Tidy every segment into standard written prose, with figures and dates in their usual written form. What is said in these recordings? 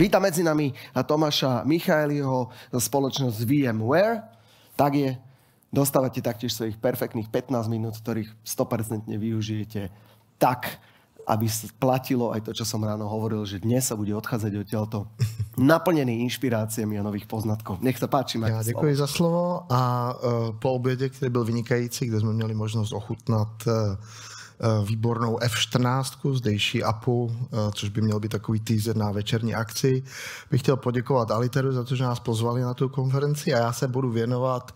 Vítam medzi nami Tomáša Michaeliho zo spoločnosť VMware. Tak je, dostávate taktiež svojich perfektných 15 minút, ktorých 100% využijete tak, aby platilo aj to, čo som ráno hovoril, že dnes sa bude odchádzať odtiaľto naplnený inšpiráciami a nových poznatkov. Nech sa páči, máte slovo. Děkuji za slovo a po obědě, který byl vynikající, kde jsme měli možnost ochutnat výbornou F14, zdejší APU, což by měl být takový teaser na večerní akci. Bych chtěl poděkovat Aliteru za to, že nás pozvali na tu konferenci a já se budu věnovat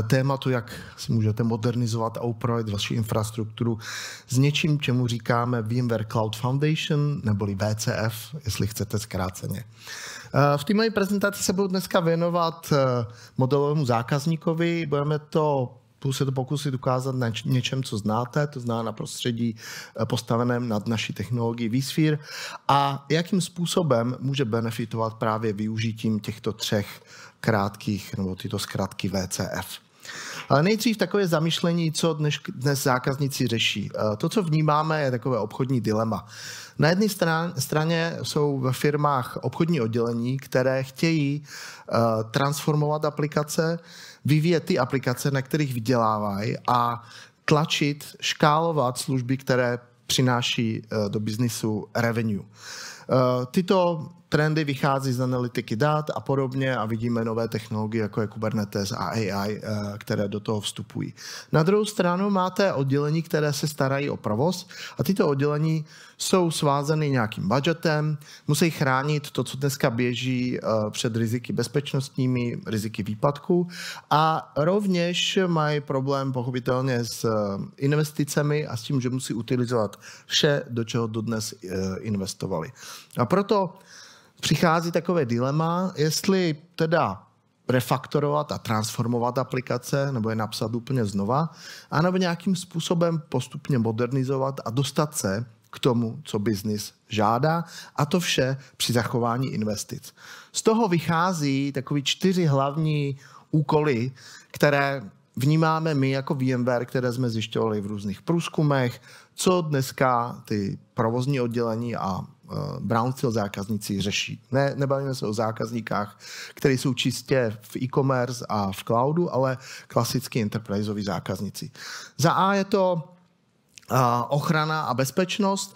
tématu, jak si můžete modernizovat a upravit vaši infrastrukturu s něčím, čemu říkáme VMware Cloud Foundation, neboli VCF, jestli chcete zkráceně. V té mojí prezentaci se budu dneska věnovat modelovému zákazníkovi. Budeme se to pokusit ukázat na něčem, co znáte, to znamená na prostředí postaveném nad naší technologií vSphere a jakým způsobem může benefitovat právě využitím těchto třech krátkých, nebo tyto zkratky VCF. Ale nejdřív takové zamyšlení, co dnes zákazníci řeší. To, co vnímáme, je takové obchodní dilema. Na jedné straně jsou ve firmách obchodní oddělení, které chtějí transformovat aplikace, vyvíjet ty aplikace, na kterých vydělávají a tlačit, škálovat služby, které přináší do biznisu revenue. Tyto trendy vychází z analytiky dat a podobně a vidíme nové technologie, jako je Kubernetes a AI, které do toho vstupují. Na druhou stranu máte oddělení, které se starají o provoz a tyto oddělení jsou svázeny nějakým budgetem, musí chránit to, co dneska běží před riziky bezpečnostními, riziky výpadku a rovněž mají problém pochopitelně s investicemi a s tím, že musí utilizovat vše, do čeho dodnes investovali. A proto přichází takové dilema, jestli teda refaktorovat a transformovat aplikace, nebo je napsat úplně znova, anebo nějakým způsobem postupně modernizovat a dostat se k tomu, co biznis žádá, a to vše při zachování investic. Z toho vychází takový 4 hlavní úkoly, které vnímáme my jako VMware, které jsme zjišťovali v různých průzkumech, co dneska ty provozní oddělení a brownfield zákazníci řeší. Nebavíme se o zákazníkách, které jsou čistě v e-commerce a v cloudu, ale klasicky enterpriseoví zákazníci. Za A je to ochrana a bezpečnost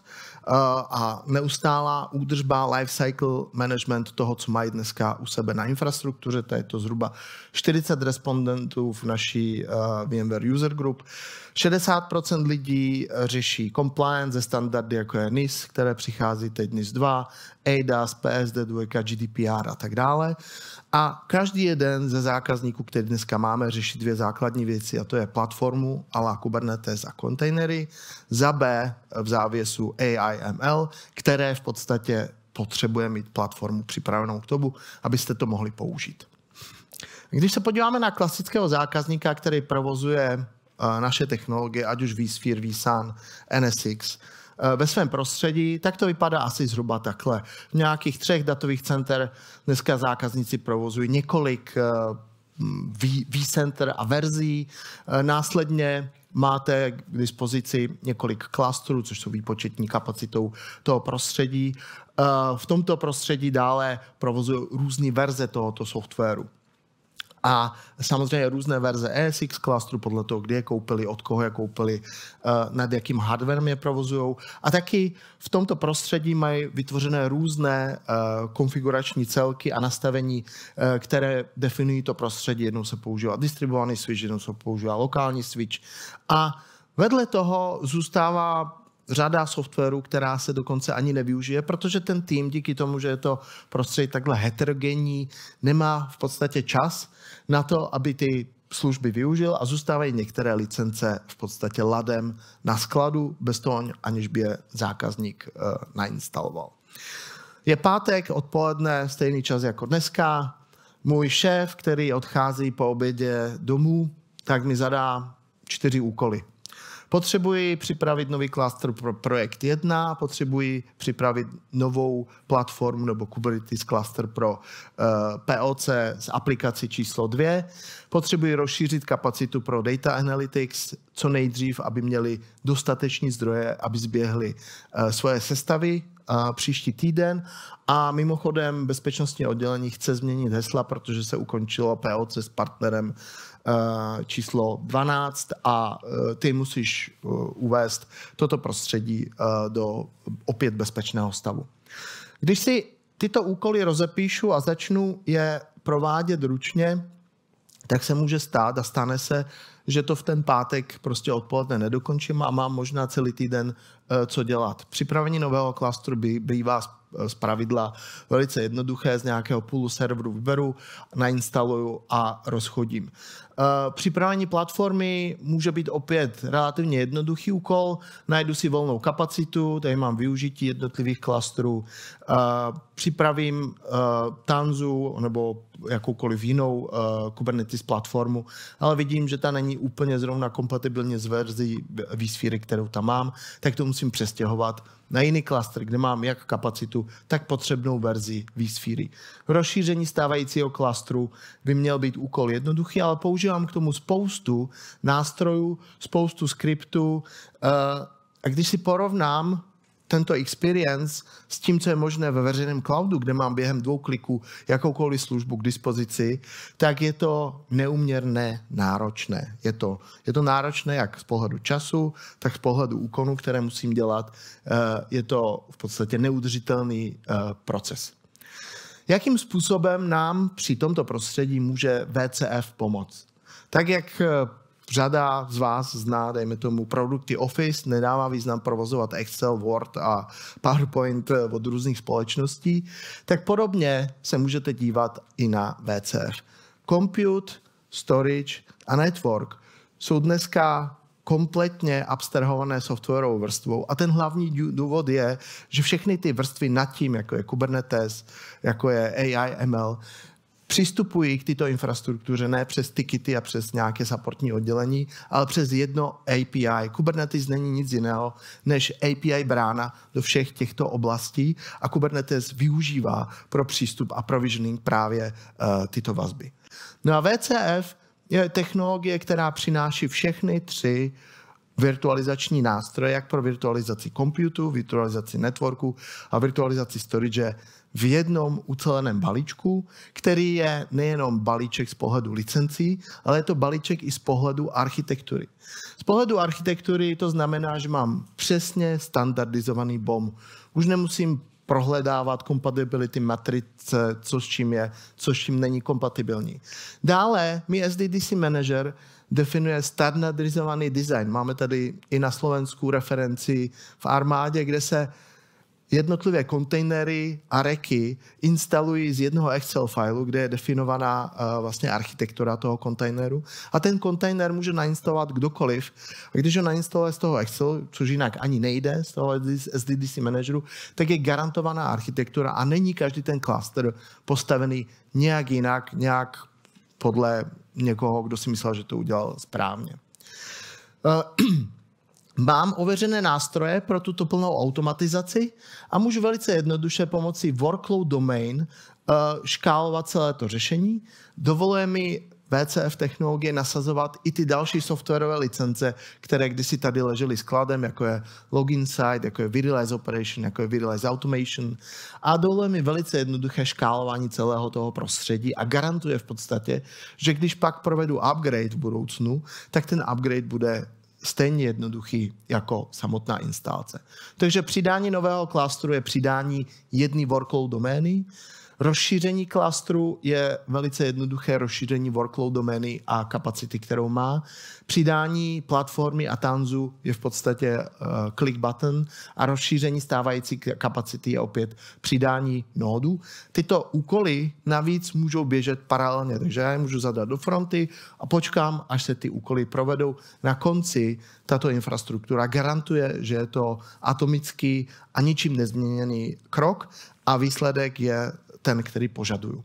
a neustálá údržba lifecycle management toho, co mají dneska u sebe na infrastruktuře. To je to zhruba 40 respondentů v naší VMware User Group. 60% lidí řeší compliance ze standardy, jako je NIS, které přichází teď NIS 2, ADAS, PSD2, GDPR a tak dále. A každý jeden ze zákazníků, který dneska máme, řeší 2 základní věci, a to je platformu a la Kubernetes a kontejnery, za B v závěsu AI ML, které v podstatě potřebuje mít platformu připravenou k tomu, abyste to mohli použít. Když se podíváme na klasického zákazníka, který provozuje naše technologie, ať už vSphere, vSAN, NSX, ve svém prostředí, tak to vypadá asi zhruba takhle. V nějakých 3 datových center dneska zákazníci provozují několik vCenter a verzí. Následně máte k dispozici několik klastrů, což jsou výpočetní kapacitou toho prostředí. V tomto prostředí dále provozují různé verze tohoto softwaru. A samozřejmě různé verze ESX klastru podle toho, kdy je koupili, od koho je koupili, nad jakým hardwarem je provozují. A taky v tomto prostředí mají vytvořené různé konfigurační celky a nastavení, které definují to prostředí. Jednou se používá distribuovaný switch, jednou se používá lokální switch. A vedle toho zůstává řada softwaru, která se dokonce ani nevyužije, protože ten tým díky tomu, že je to prostředí takhle heterogenní, nemá v podstatě čas na to, aby ty služby využil a zůstávají některé licence v podstatě ladem na skladu, bez toho, aniž by je zákazník nainstaloval. Je pátek, odpoledne, stejný čas jako dneska. Můj šéf, který odchází po obědě domů, tak mi zadá 4 úkoly. Potřebuji připravit nový klaster pro projekt 1, potřebuji připravit novou platformu nebo Kubernetes cluster pro POC z aplikaci číslo 2, potřebuji rozšířit kapacitu pro Data Analytics co nejdřív, aby měli dostateční zdroje, aby zběhli svoje sestavy příští týden a mimochodem bezpečnostní oddělení chce změnit hesla, protože se ukončilo POC s partnerem číslo 12 a ty musíš uvést toto prostředí do opět bezpečného stavu. Když si tyto úkoly rozepíšu a začnu je provádět ručně, tak se může stát a stane se, že to v ten pátek prostě odpoledne nedokončím a mám možná celý týden co dělat. Připravení nového klastru bývá z pravidla velice jednoduché, z nějakého poolu serveru vyberu, nainstaluju a rozchodím. Připravení platformy může být opět relativně jednoduchý úkol, najdu si volnou kapacitu, tady mám využití jednotlivých klastrů, připravím Tanzu nebo jakoukoliv jinou Kubernetes platformu, ale vidím, že ta není úplně zrovna kompatibilní s verzí vSphere, kterou tam mám, tak to musím přestěhovat na jiný klastr, kde mám jak kapacitu, tak potřebnou verzi vSphere. Rozšíření stávajícího klastru by měl být úkol jednoduchý, ale používám k tomu spoustu nástrojů, spoustu skriptů a když si porovnám tento experience s tím, co je možné ve veřejném cloudu, kde mám během 2 kliků jakoukoliv službu k dispozici, tak je to neúměrně náročné. Je to náročné jak z pohledu času, tak z pohledu úkonů, které musím dělat. Je to v podstatě neudržitelný proces. Jakým způsobem nám při tomto prostředí může VCF pomoct? Tak jak řada z vás zná, dejme tomu, produkty Office, nedává význam provozovat Excel, Word a PowerPoint od různých společností, tak podobně se můžete dívat i na VCF. Compute, storage a network jsou dneska kompletně abstrahované softwarovou vrstvou a ten hlavní důvod je, že všechny ty vrstvy nad tím, jako je Kubernetes, jako je AI, ML, přistupují k této infrastruktuře ne přes tikety a přes nějaké supportní oddělení, ale přes jedno API. Kubernetes není nic jiného než API brána do všech těchto oblastí a Kubernetes využívá pro přístup a provisioning právě tyto vazby. No a VCF je technologie, která přináší všechny 3 virtualizační nástroje, jak pro virtualizaci computu, virtualizaci networku a virtualizaci storage v jednom uceleném balíčku, který je nejenom balíček z pohledu licencí, ale je to balíček i z pohledu architektury. Z pohledu architektury to znamená, že mám přesně standardizovaný BOM. Už nemusím prohledávat compatibility matrice, co s čím je, co s čím není kompatibilní. Dále mi SDDC Manager definuje standardizovaný design. Máme tady i na Slovensku referenci v armádě, kde se jednotlivé kontejnery a reky instalují z jednoho Excel fileu, kde je definovaná vlastně architektura toho kontejneru. A ten kontejner může nainstalovat kdokoliv. A když ho nainstaluje z toho Excel, což jinak ani nejde, z toho SDDC manageru, tak je garantovaná architektura a není každý ten cluster postavený nějak jinak, nějak podle někoho, kdo si myslel, že to udělal správně. Mám ověřené nástroje pro tuto plnou automatizaci a můžu velice jednoduše pomocí workload domain škálovat celé to řešení. Dovoluje mi VCF technologie nasazovat i ty další softwarové licence, které kdysi tady ležely skladem, jako je Login Site, jako je Virtualize Operation, jako je Virtualize Automation a dovoluje mi velice jednoduché škálování celého toho prostředí a garantuje v podstatě, že když pak provedu upgrade v budoucnu, tak ten upgrade bude stejně jednoduchý jako samotná instalace. Takže přidání nového klastru je přidání jedné workload domény. Rozšíření klastru je velice jednoduché rozšíření workload domény a kapacity, kterou má. Přidání platformy a Tanzu je v podstatě click button a rozšíření stávající kapacity je opět přidání nódu. Tyto úkoly navíc můžou běžet paralelně, takže já je můžu zadat do fronty a počkám, až se ty úkoly provedou. Na konci tato infrastruktura garantuje, že je to atomický a ničím nezměněný krok a výsledek je ten, který požaduju.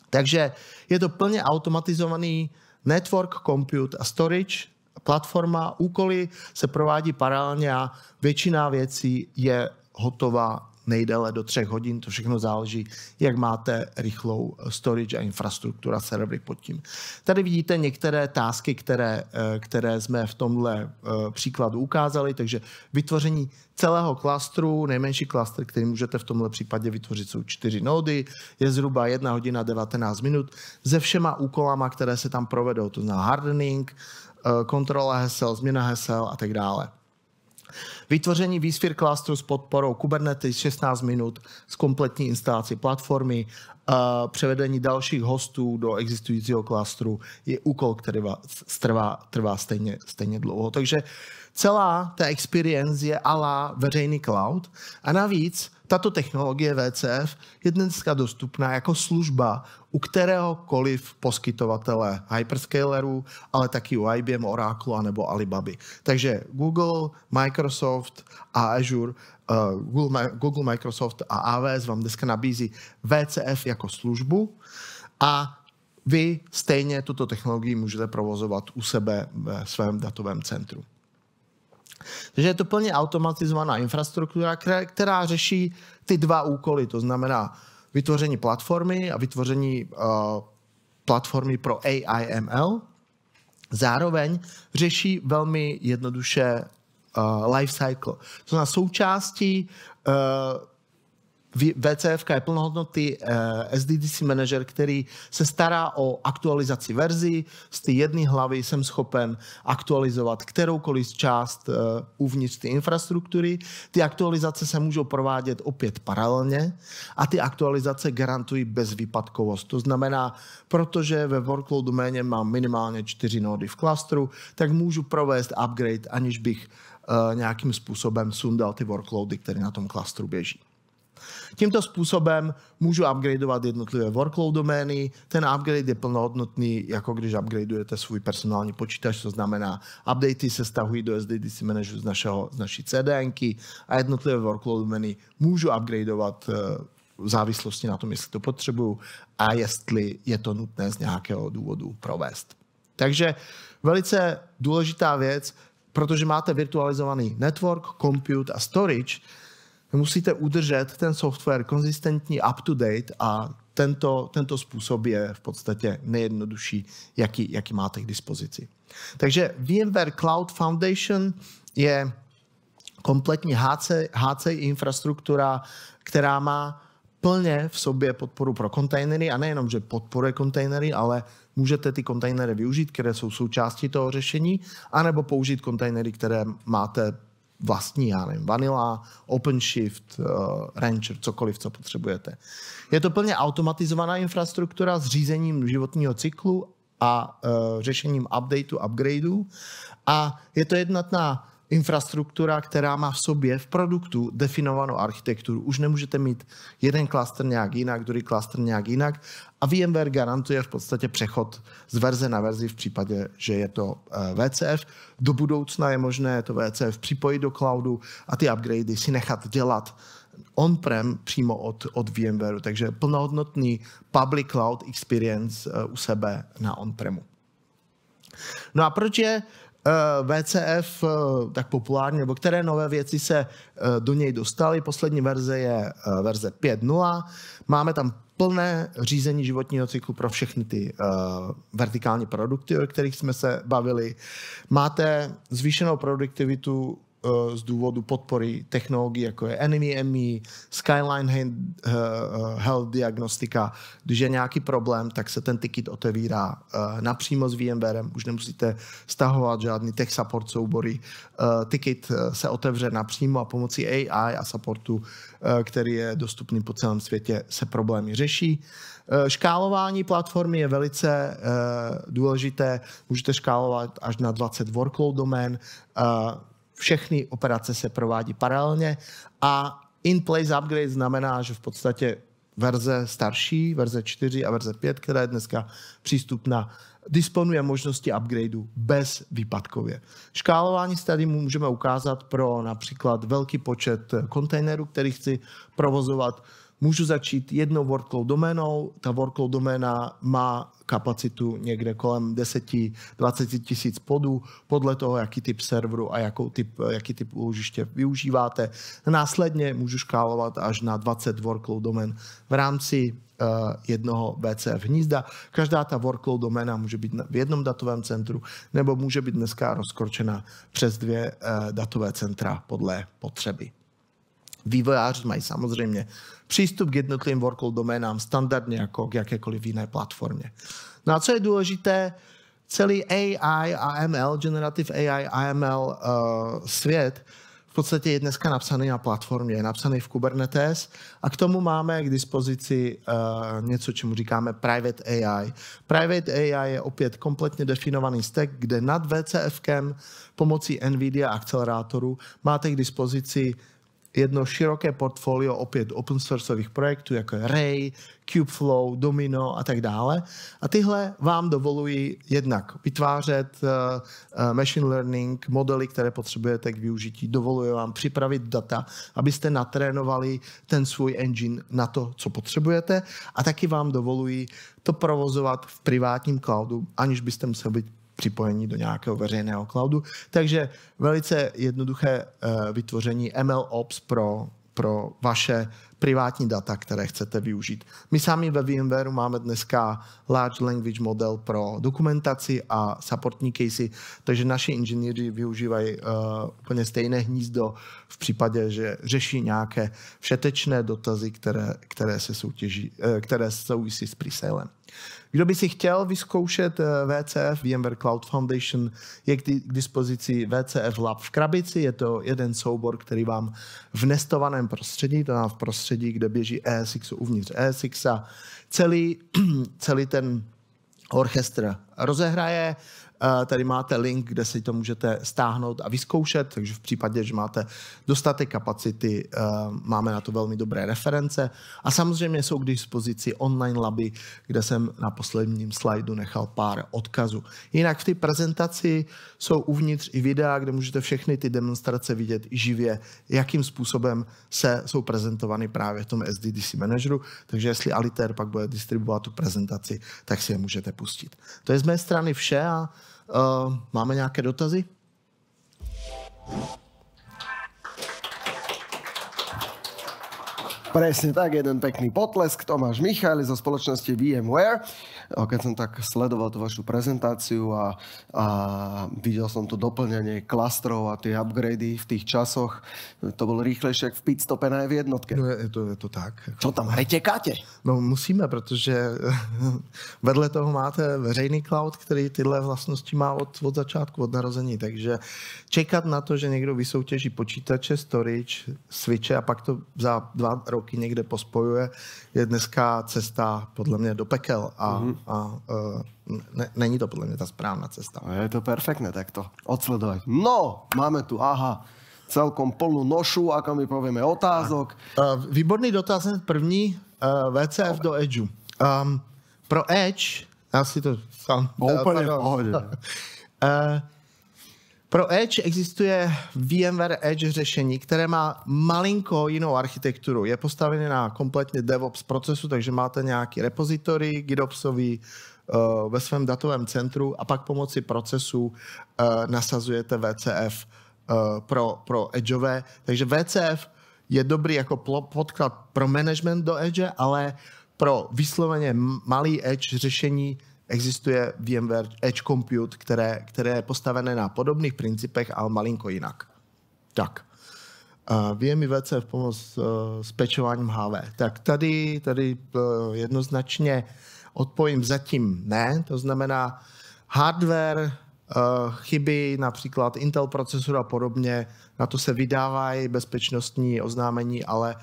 Takže je to plně automatizovaný network, compute a storage platforma. Úkoly se provádí paralelně a většina věcí je hotová nejdéle do 3 hodin, to všechno záleží, jak máte rychlou storage a infrastruktura servery pod tím. Tady vidíte některé tasky, které jsme v tomhle příkladu ukázali, takže vytvoření celého klastru, nejmenší klastr, který můžete v tomhle případě vytvořit, jsou 4 nódy, je zhruba 1 hodina 19 minut se všema úkolama, které se tam provedou, to znamená hardening, kontrola hesel, změna hesel a tak dále. Vytvoření vSphere klastru s podporou Kubernetes 16 minut s kompletní instalací platformy, převedení dalších hostů do existujícího klastru je úkol, který trvá stejně dlouho. Takže celá ta experience je ala veřejný cloud a navíc tato technologie VCF je dneska dostupná jako služba u kteréhokoliv poskytovatele hyperscalerů, ale taky u IBM, Oracle nebo Alibaby. Takže Google, Microsoft a Azure, Google, Microsoft a AWS vám dneska nabízí VCF jako službu a vy stejně tuto technologii můžete provozovat u sebe ve svém datovém centru. Takže je to plně automatizovaná infrastruktura, která řeší ty 2 úkoly, to znamená vytvoření platformy a vytvoření platformy pro AI/ML. Zároveň řeší velmi jednoduše lifecycle. To znamená součástí VCF je plnohodnotný SDDC manager, který se stará o aktualizaci verzí. Z té jedné hlavy jsem schopen aktualizovat kteroukoliv část uvnitř té infrastruktury. Ty aktualizace se můžou provádět opět paralelně a ty aktualizace garantují bezvýpadkovost. To znamená, protože ve workload doméně mám minimálně 4 nódy v klastru, tak můžu provést upgrade, aniž bych nějakým způsobem sundal ty workloady, které na tom klastru běží. Tímto způsobem můžu upgradeovat jednotlivé workload domény. Ten upgrade je plnohodnotný, jako když upgradeujete svůj personální počítač, to znamená, updaty se stahují do SDDC manageru z naší CDNky a jednotlivé workload domény můžu upgradeovat v závislosti na tom, jestli to potřebuju a jestli je to nutné z nějakého důvodu provést. Takže velice důležitá věc, protože máte virtualizovaný network, compute a storage, musíte udržet ten software konzistentní, up-to-date a tento způsob je v podstatě nejjednodušší, jaký máte k dispozici. Takže VMware Cloud Foundation je kompletní HCI infrastruktura, která má plně v sobě podporu pro kontejnery a nejenom, že podporuje kontejnery, ale můžete ty kontejnery využít, které jsou součástí toho řešení, anebo použít kontejnery, které máte vlastní, já nevím, Vanilla, OpenShift, Rancher, cokoliv, co potřebujete. Je to plně automatizovaná infrastruktura s řízením životního cyklu a řešením updateu, upgradeu a je to jednotná infrastruktura, která má v sobě v produktu definovanou architekturu. Už nemůžete mít jeden klaster nějak jinak, druhý klaster nějak jinak a VMware garantuje v podstatě přechod z verze na verzi v případě, že je to VCF. Do budoucna je možné to VCF připojit do cloudu a ty upgradey si nechat dělat on-prem přímo od VMware. Takže plnohodnotný public cloud experience u sebe na on-premu. No a proč je VCF tak populární, nebo které nové věci se do něj dostaly? Poslední verze je verze 5.0. Máme tam plné řízení životního cyklu pro všechny ty vertikální produkty, o kterých jsme se bavili. Máte zvýšenou produktivitu z důvodu podpory technologií, jako je NVMe, Skyline Health diagnostika. Když je nějaký problém, tak se ten ticket otevírá napřímo s VMwarem. Už nemusíte stahovat žádný tech support soubory. Ticket se otevře napřímo a pomocí AI a supportu, který je dostupný po celém světě, se problémy řeší. Škálování platformy je velice důležité. Můžete škálovat až na 20 workload domén. Všechny operace se provádí paralelně a in-place upgrade znamená, že v podstatě verze starší, verze 4 a verze 5, která je dneska přístupná, disponuje možnosti upgradeu bez výpadkově. Škálování tady můžeme ukázat pro například velký počet kontejnerů, který chci provozovat. můžu začít jednou workload doménou, ta workload doména má kapacitu někde kolem 10-20 tisíc podů, podle toho, jaký typ serveru a jaký typ úložiště využíváte. Následně můžu škálovat až na 20 workload domén v rámci jednoho VCF hnízda. Každá ta workload doména může být v jednom datovém centru nebo může být dneska rozkročena přes 2 datové centra podle potřeby. Vývojáři mají samozřejmě přístup k jednotlivým workload doménám standardně jako k jakékoliv jiné platformě. No a co je důležité, celý AI a ML, Generative AI a ML svět v podstatě je dneska napsaný na platformě, je napsaný v Kubernetes a k tomu máme k dispozici něco, čemu říkáme Private AI. Private AI je opět kompletně definovaný stack, kde nad VCFkem pomocí NVIDIA akcelerátoru máte k dispozici jedno široké portfolio opět open sourceových projektů, jako je Ray, Kubeflow, Domino a tak dále. A tyhle vám dovolují jednak vytvářet machine learning modely, které potřebujete k využití. Dovoluje vám připravit data, abyste natrénovali ten svůj engine na to, co potřebujete. A taky vám dovolují to provozovat v privátním cloudu, aniž byste museli být připojení do nějakého veřejného cloudu. Takže velice jednoduché vytvoření MLOps pro vaše privátní data, které chcete využít. My sami ve VMwareu máme dneska Large Language Model pro dokumentaci a supportní casey, takže naši inženýři využívají úplně stejné hnízdo v případě, že řeší nějaké všetečné dotazy, které souvisí s presálem. Kdo by si chtěl vyzkoušet VCF, VMware Cloud Foundation, je k dispozici VCF Lab v krabici. Je to jeden soubor, který vám v nestovaném prostředí, to znamená v prostředí, kde běží ESX uvnitř ESX a celý ten orchestr rozehraje. Tady máte link, kde si to můžete stáhnout a vyzkoušet, takže v případě, že máte dostatek kapacity, máme na to velmi dobré reference. A samozřejmě jsou k dispozici online laby, kde jsem na posledním slajdu nechal pár odkazů. Jinak v té prezentaci jsou uvnitř i videa, kde můžete všechny ty demonstrace vidět i živě, jakým způsobem jsou prezentovány právě v tom SDDC manageru. Takže jestli Alitair pak bude distribuovat tu prezentaci, tak si je můžete pustit. To je z mé strany vše a máme nějaké dotazy? Presne tak, jeden pekný potlesk. Tomáš Michaeli zo spoločnosti VMware. Keď som tak sledoval tú vašu prezentáciu a videl som tu doplňanie klastrov a tie upgrady v tých časoch, to bolo rýchlejšie jak v pitstope na F1. No je to tak. Co tam pretekáte? No musíme, protože vedle toho máte veřejný cloud, který tyhle vlastnosti má od začátku, od narození. Takže čekat na to, že někdo vysoutěží počítače, storage, switche a pak to za 2 roky někde pospojuje, je dneska cesta podle mě do pekel a není to podle mě ta správná cesta. Je to perfektné takto odsledovať. No, máme tu, celkom plnú nošu, ako my povieme, otázok. Výborný dotaz, první, VCF do Edgeu. Pro Edge, já si to sám... Úplně v pohodě. Pro Edge existuje VMware Edge řešení, které má malinko jinou architekturu. Je postavené na kompletně DevOps procesu, takže máte nějaký repository GitOpsový ve svém datovém centru a pak pomocí procesu nasazujete VCF pro Edgeové. Takže VCF je dobrý jako podklad pro management do Edge, ale pro vysloveně malý Edge řešení existuje VMware Edge Compute, které je postavené na podobných principech, ale malinko jinak. Tak. VMI VCF pomoc s pečováním HV. Tak tady jednoznačně odpovím zatím ne. To znamená hardware, chyby, například Intel procesor a podobně, na to se vydávají bezpečnostní oznámení, ale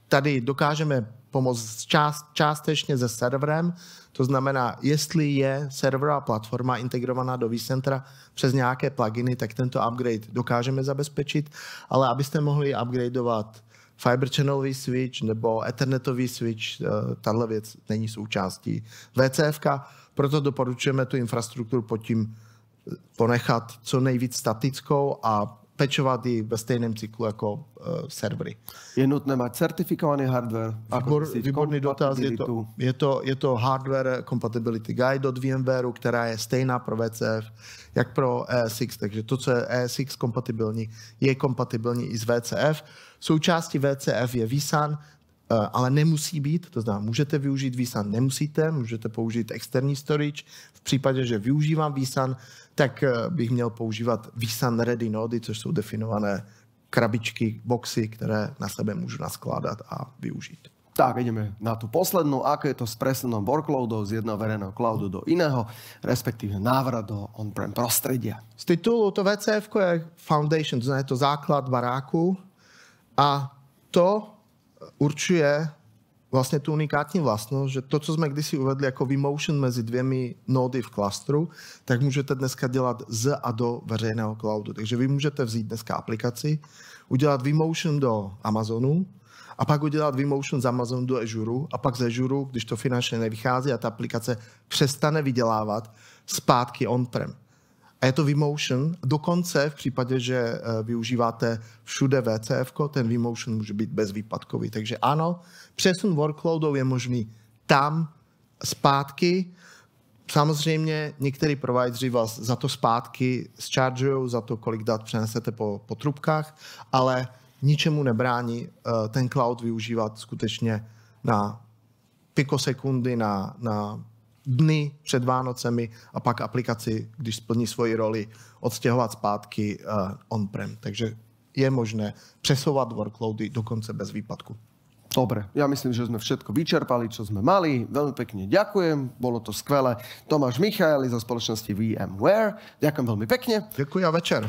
tady dokážeme pomoct částečně se serverem. To znamená, jestli je serverová platforma integrovaná do vCentra přes nějaké pluginy, tak tento upgrade dokážeme zabezpečit, ale abyste mohli upgradeovat Fiber Channelový switch nebo Ethernetový switch, tahle věc není součástí VCFka, proto doporučujeme tu infrastrukturu pod tím ponechat co nejvíc statickou a pečovat ji ve stejném cyklu jako servery. Je nutné mať certifikovaný hardware? Výborný dotaz. Je to hardware compatibility guide od VMwareu, která je stejná pro VCF, jak pro ESX. Takže to, co je ESX kompatibilní, je kompatibilní i s VCF. Součástí VCF je vSAN, ale nemusí být, to znamená, můžete využít vSAN, nemusíte, můžete použít externí storage. V případě, že využívám vSAN, tak bych měl používat vSAN ready nody, což jsou definované krabičky, boxy, které na sebe můžu naskládat a využít. Tak, ideme na tú poslednú. Ako je to s presunom workloadov z jedného verejného cloudu do iného, respektíve návrat do on-prem prostredia? Z titulu to VCF je foundation, to znamená, je to základ baráku a to určuje vlastně tu unikátní vlastnost, že to, co jsme kdysi uvedli jako vMotion mezi dvěmi nody v klastru, tak můžete dneska dělat z a do veřejného cloudu. Takže vy můžete vzít dneska aplikaci, udělat vMotion do Amazonu a pak udělat vMotion z Amazonu do Azure a pak z Azure, když to finančně nevychází a ta aplikace přestane vydělávat, zpátky on-prem. A je to vMotion, dokonce v případě, že využíváte všude VCF, ten vMotion může být bezvýpadkový. Takže ano, přesun workloadů je možný tam, zpátky. Samozřejmě některý provideri vás za to zpátky zchargujou, za to, kolik dat přenesete po trubkách, ale ničemu nebrání ten cloud využívat skutečně na pikosekundy, na dny před Vánocemi a pak aplikaci, když splní svoji roli, odstěhovat zpátky on-prem. Takže je možné přesouvat workloady dokonce bez výpadku. Dobre, ja myslím, že sme všetko vyčerpali, čo sme mali. Veľmi pekne ďakujem, bolo to skvelé. Tomáš Michaeli zo spoločnosti VMware. Ďakujem veľmi pekne. Ďakujem a večer.